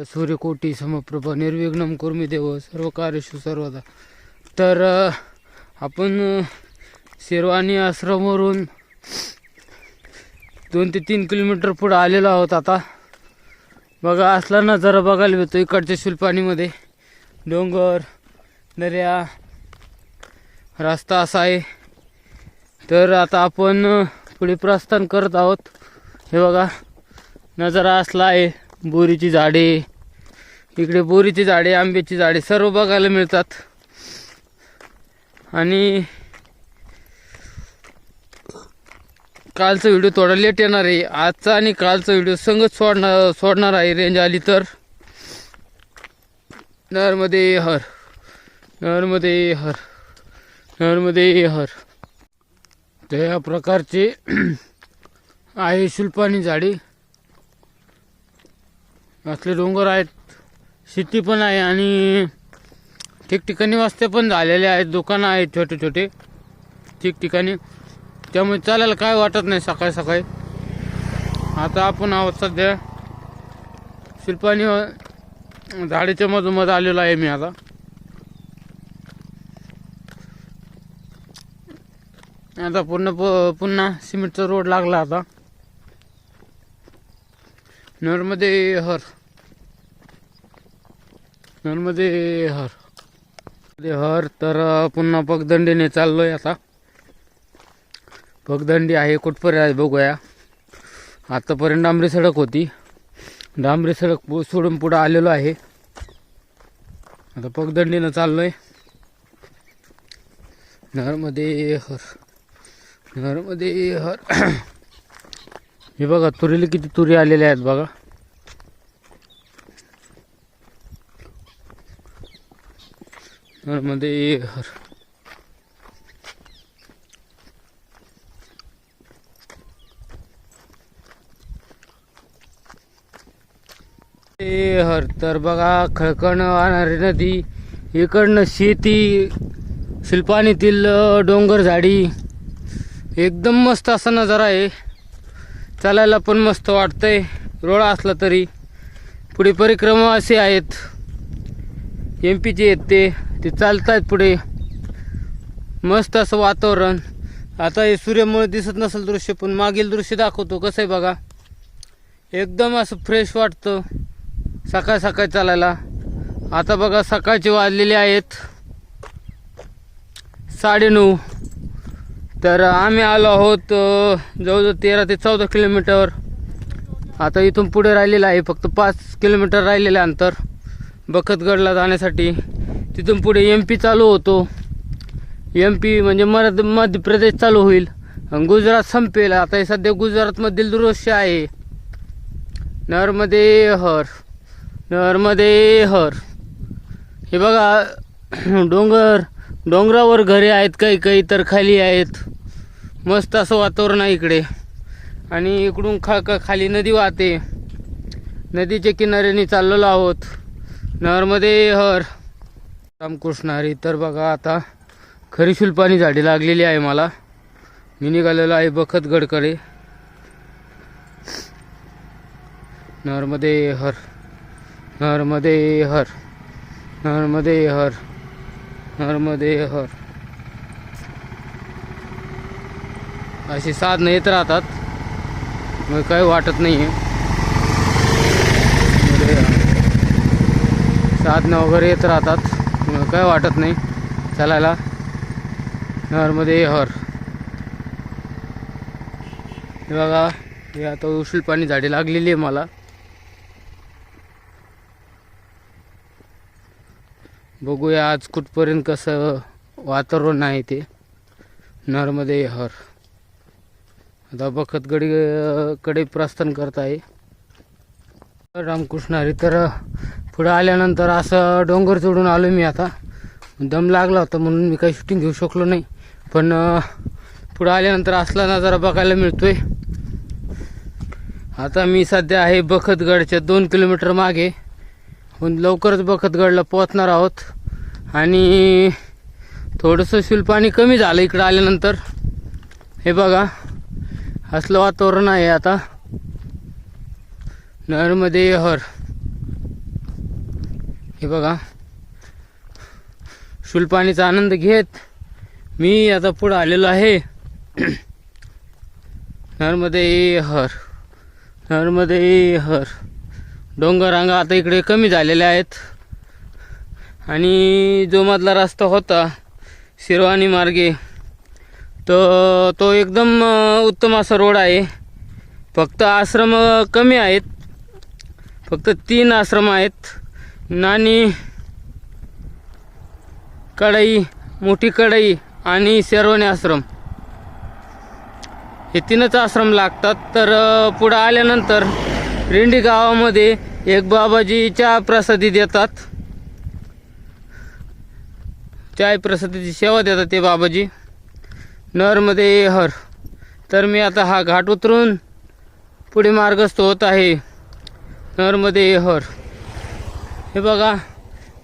सूर्यकोटी समप्रभा निर्विघ्नं कुर्मी देव सर्व कार्येषु सर्वदा. तर आपण शेरवानी आश्रमवरून 2 ते 3 किलोमीटर पुढे आलेलो आहोत. आता बघा असला नजारा बघायला भेटतो इकडच्या शिल्पानीमध्ये. डोंगर, दर्या, रस्ता असा आहे. तर आता आपण पुढे प्रस्थान करत आहोत. हे बघा नजारा असला आहे. बोरीची झाडे, इकडे बोरीची झाडे, आंब्याची झाडे सर्व बघायला मिळतात. आणि कालचा व्हिडिओ थोडा लेट येणार आहे. आजचा आणि कालचा व्हिडिओ संगत सोडणार आहे रेंज आली तर. नर्मदे हर, नर्मदे हर, नर्मदे हर. त्या प्रकारचे आहे शिल्पानी झाडे. असले डोंगर आहेत. शेती पण आहे आणि ठिकठिकाणी वस्त्या पण झालेल्या आहेत. दुकानं आहेत छोटे छोटे ठिकठिकाणी. त्यामुळे चालायला काय वाटत नाही सकाळी सकाळी. आता आपण आहोत सध्या शिल्पानी झाडीच्या मधोमध आलेलो आहे मी आता. आता पुन्हा सिमेंटचा रोड लागला आता. नर्मदे हर, नर्मदे हर, हर. तर पुन्हा पगदंडीने चाललोय आता. पगदंडी आहे कुठपर्यंत आहे बघूया. आतापर्यंत डांबरी सडक होती. डांबरी सडक सोडून पुढे आलेलो आहे. आता पगदंडीनं चाललोय. नर्मदे हर, नर्मदे हर. हे बघा तुरीला किती तुरी आलेल्या आहेत बघा. नर्मदे हर. हर. तर बघा खळखळण वाहणारी नदी, इकडनं शेती, शिल्पानीतील डोंगर झाडी, एकदम मस्त असा नजारा आहे. चालायला पण मस्त वाटतंय. रोड असला तरी पुढे परिक्रमा असे आहेत. MP चे आहेत ते चालत आहेत पुढे. मस्त असं वातावरण. आता हे सूर्यामुळे दिसत नसेल दृश्य, पण मागील दृश्य दाखवतो कसं आहे बघा. एकदम असं फ्रेश वाटतं सकाळ सकाळी चालायला. आता बघा सकाळचे वाजलेले आहेत 9:30. तर आम्ही आलो आहोत जवळजवळ 13 ते 14 किलोमीटर. आता इथून पुढे राहिलेलं आहे फक्त 5 किलोमीटर राहिलेलं अंतर बखतगडला जाण्यासाठी. तिथून पुढे MP चालू होतो. MP म्हणजे मध्य प्रदेश चालू होईल आणि गुजरात संपेल. आता हे सध्या गुजरातमधील दृश्य आहे. नर्मदे हर, नर्मदे हर. हे बघा डोंगरावर घरे आहेत, काही तर खाली आहेत. मस्त असं वातावरण आहे इकडे. आणि इकडून खाली नदी वाहते. नदीच्या किनाऱ्याने चाललेलो आहोत. नर्मदे हर, रामकृष्ण हरी. तर बघा आता खरी शिल्पानी झाडी लागलेली आहे मला. मी निघालेलो आहे बखतगडकडे. नर्मदे हर, नर्मदे हर, नर्मदे हर, नर्मदे हर. अशी साधनं येत राहतात, मग काही वाटत नाही आहे. साधनं वगैरे येत राहतात, मग काय वाटत नाही चालायला. नर्मदे हर. हे बघा हे आता शिल्पानी झाडी लागलेली आहे मला. बघूया आज कुठपर्यंत कसं वातावरण आहे ते. नर्मदे हर. आता बखतगडीकडे प्रस्थान करत आहे. रामकृष्ण हरी. तर पुढे आल्यानंतर असं डोंगर चढून आलो मी. आता दम लागला होता म्हणून मी काही शूटिंग घेऊ शकलो नाही, पण पुढे आल्यानंतर असला नजारा बघायला मिळतोय. आता मी सध्या आहे बखतगडच्या 2 किलोमीटर मागे. पण लवकरच बखतगडला पोहोचणार आहोत. आणि थोडंसं शिल्पानी कमी झालं इकडं आल्यानंतर. हे बघा असलं वातावरण आहे आता. नर्मदे हर, हे बघा, शुलपाणीचा आनंद घेत मी आता पुढे आलेलो आहे. नर्मदे हर, नर्मदे हर. डोंगर रांगा आता इकडे कमी झालेल्या आहेत आणि जो मधला रस्ता होता शिरवानी मार्गे तो एकदम उत्तम असा रोड आहे. फक्त आश्रम कमी आहेत, फक्त 3 आश्रम आहेत. नानी कढई, मोठी कढई आणि शिरवानी आश्रम, हे 3च आश्रम लागतात. तर पुढे आल्यानंतर रिंडी गावामध्ये एक बाबाजी चहा प्रसादी देतात, चाय प्रसादीची सेवा देतात ते बाबाजी. नर्मदे हर. तर मी आता हा घाट उतरून पुढे मार्गस्थ होत आहे. नर्मदे हर. हे बघा,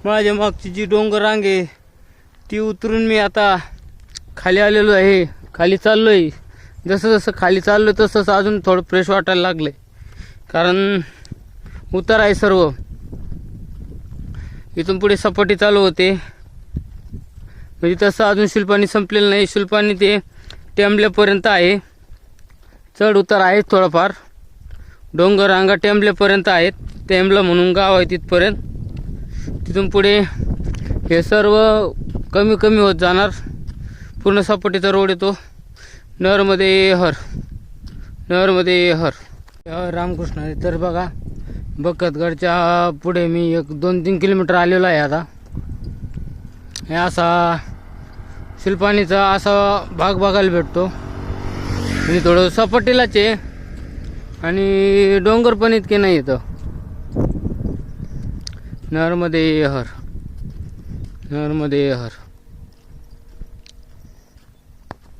माझ्या मागची जी डोंगर रांग आहे ती उतरून मी आता खाली आलेलो आहे, खाली चाललो आहे. जसं जसं खाली चाललो तसंच अजून थोडं फ्रेश वाटायला लागलं आहे, कारण उतार आहे सर्व. इथून पुढे सपाटी चालू होते, म्हणजे तसं अजून शुलपाणी संपलेलं नाही. शुलपाणी ते टेंबल्यापर्यंत आहे, चढ उतार आहे थोडाफार. डोंगर रांगा टेंबल्यापर्यंत आहेत, टेंबलं म्हणून गाव आहे तिथपर्यंत. तिथून पुढे हे सर्व कमी कमी होत जाणार, पूर्ण सपाटीचा रोड येतो. नर्मदे हर, नर्मदे हर. रामकृष्ण हरी. तर बघा, बकतगडच्या पुढे मी 1-2-3 किलोमीटर आलेलो आहे आता. हे असा शुलपाणीचा असा भाग बघायला भेटतो, म्हणजे थोडं सपाटीलाच आहे आणि डोंगर पण इतके नाही येतं. नर्मदे हर, नर्मदे हर.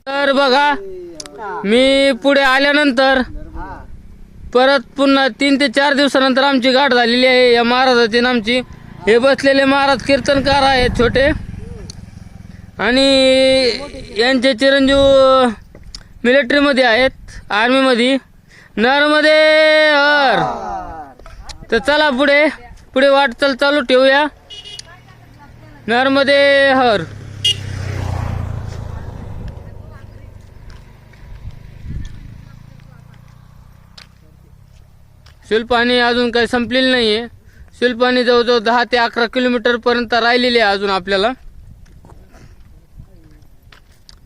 तर बघा, मी पुढे आल्यानंतर परत पुन्हा 3 ते 4 दिवसानंतर आमची गाठ झालेली आहे या महाराजाची आणि आमची. हे बसलेले महाराज कीर्तनकार आहेत छोटे, आणि यांचे चिरंजीव मिलिटरीमध्ये आहेत, आर्मीमध्ये. नर्मदे हर. तर चला पुढे पुढे वाटचाल चालू ठेवूया. नर्मदे हर. शुलपाणी अजून काही संपलेली नाही आहे. शुलपाणी जवळजवळ 10 ते 11 किलोमीटर पर्यंत राहिलेली आहे अजून आपल्याला.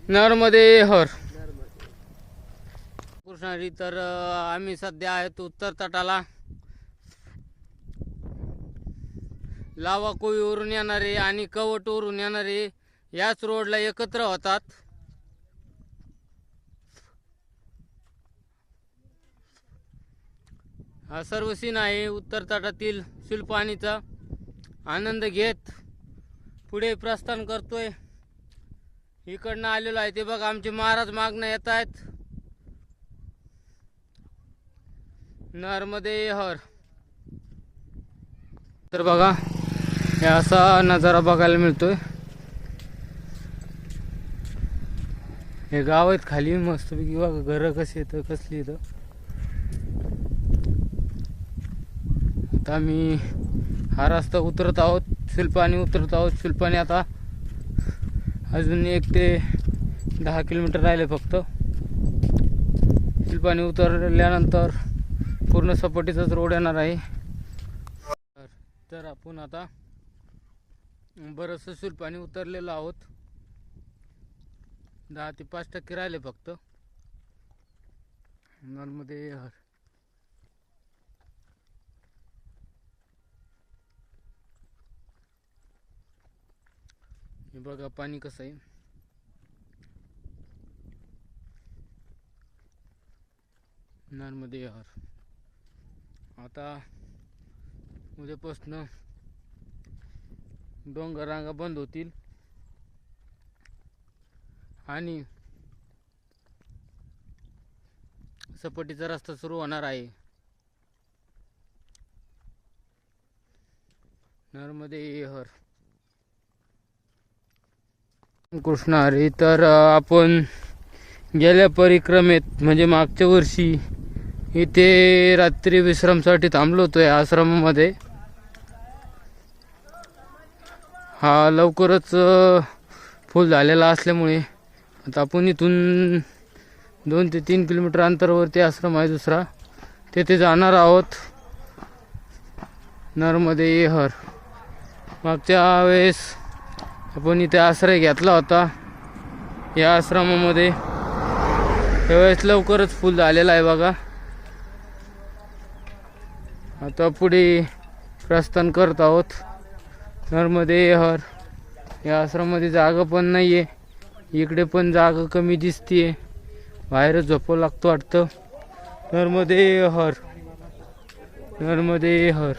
नर्मदे हर. कृष्णारी. तर आम्ही सध्या आहेत उत्तर तटाला. लावा कोळीवरून येणारे आणि कवटवरून येणारे याच रोडला एकत्र होतात. हा सर्व सीन आहे उत्तर तटातील शुलपाणीचा आनंद घेत पुढे प्रस्थान करतोय. इकडनं आलेलो आहे ते बघा, आमचे महाराज मागणं येत आहेत. नर्मदे हर. तर बघा, हे असा नजारा बघायला मिळतोय. हे गाव आहेत खाली मस्तपैकी बघा, घरं कशी येतं कसली येतं. आता आम्ही हा रस्ता उतरत आहोत, शुलपाणी उतरत आहोत. शुलपाणी आता अजून 1 ते 10 किलोमीटर राहिले फक्त. शुलपाणी उतरल्यानंतर पूर्ण सपाटीचाच रोड येणार आहे. तर आपण आता बरंचसं शुलपाणी उतरलेलं आहोत, 10 ते 5% राहिले फक्त. नर्मदे हर. हे बघा पाणी कसं आहे. नर्मदे हर. आता उद्यापासून डोंगर रांगा बंद होतील आणि सपाटीचा रस्ता सुरू होणार आहे. नर्मदे हर. कृष्ण हरी. तर आपण गेल्या परिक्रमेत म्हणजे मागच्या वर्षी इथे रात्री विश्रामसाठी थांबलो होतो या आश्रमामध्ये. हा लवकरच फुल झालेला असल्यामुळे आता आपण इथून 2 ते 3 किलोमीटर अंतरावरती आश्रम आहे दुसरा, तेथे जाणार आहोत. नर्मदे हर. मागच्या वेळेस आपण इथे आश्रय घेतला होता या आश्रमामध्ये, त्यावेळेस लवकरच फुल झालेला आहे बघा. आता पुढे प्रस्थान करत आहोत. नर्मदे हर. या आश्रमामध्ये जागा पण नाही आहे, इकडे पण जागा कमी दिसतीये, बाहेरच झोपावं लागतं वाटतं. नर्मदे हर. नर्मदे हर.